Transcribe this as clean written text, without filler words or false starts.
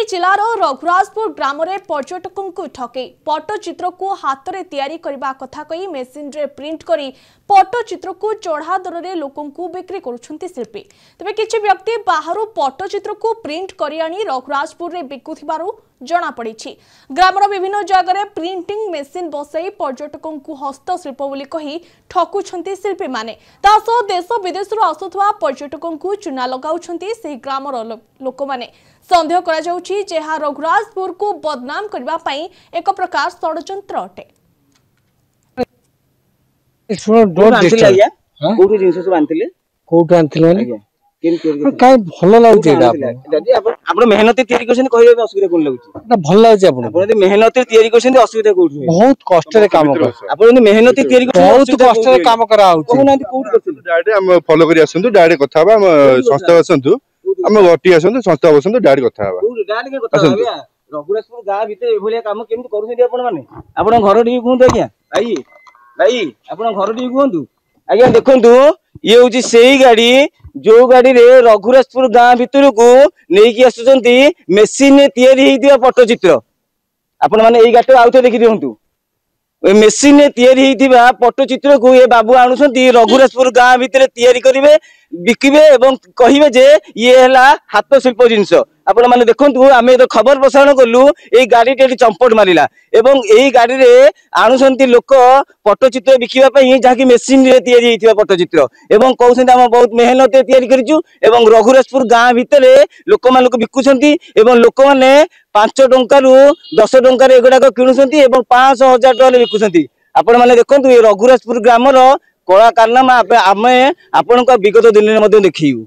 बलांगीर जिलार रघुराजपुर ग्राम रे पर्यटकों को ठके पट्टचित्र को हाथ में तैयारी करबा कथा कही मेसीन रे प्रिंट करी पट्टचित्र को चढ़ा दर रे लोकों को बिक्री करुछंती शिल्पी। तबे किछि व्यक्ति बाहर पट्टचित्र को प्रिंट करी आनी रघुराजपुर रे बिकुथिबारु जना पड़ी। ग्रामर विभिन्न जगह प्रिंटिंग मेसीन बसई पर्यटकों को हस्तशिल्प बोली कही ठकुछंती शिल्पी माने। तासो देश विदेश आसुथवा पर्यटकों को चुना लगाउछंती से ग्रामर लोक माने। संदेह करा जाउछि जे हा रघुराजपुर को बदनाम करबा पई एक प्रकार षडयंत्र अटे। कोठी जिंस सब आनथिले कोठी आनथिले काय भल लागुछि एटा आपण मेहनती तयारी करछन कहिबे असुविधा कोन लागुछि एटा भल लागुछि आपण यदि मेहनती तयारी करछन असुविधा कोठी बहुत कष्ट रे काम कर आपण यदि मेहनती तयारी करछन बहुत कष्ट रे काम करा होछि कोनांती कोठी करछन डायरेक्ट हम फॉलो करी आसंतु डायरेक्ट कथा बा हम संस्था बसंतु हम गटी आसंतु संस्था बसंतु डायरेक्ट कथा बा डायरेक्ट के कथा बा रघुराजपुर गां भीतर एभलिया काम केमति करूछन आपण माने आपण घर डी कोहंतु आज्ञा भाई भाई आपण घर डी कोहंतु आज्ञा देखंतु ये होची सेही गाड़ी जो गाड़ी रे रघुराजपुर गां भीतर को नेकी आसुचंती मेसिन ने तयारी हेतिबा पट्टचित्र आपण माने एई गाटो आउते देखि दियंतु ए मेसिन ने तयारी हेतिबा पट्टचित्र को ये बाबू आनुसंती रघुराजपुर गां भीतर तयारी करिवे बिकिबे एवं कहिबे जे ये हला हाथ शिल्प जिंस आपण माने देखंतु आमे तो खबर प्रसारण करलु ए गाड़ी टेडी चंपट मारिला एवं एई गाड़ी रे आनुसंती लोक पट्टचित्र बिकिबा पई जाकी मेसिन रे तयारी हेतिबा पट्टचित्र एवं कहउसंती हम बहुत मेहनत तयारी करिजु एवं रघुराजपुर गां भितरे लोक मानक बिकुछंती एवं लोक माने 5 टंका रु 10 टंका रे एगुडा किनुछंती एवं 500,000 टका रे बिकुछंती आपण माने देखंतु ए रघुराजपुर ग्रामर कला कारनामा आमे आपनका विगत दिन रे मध्ये देखियु।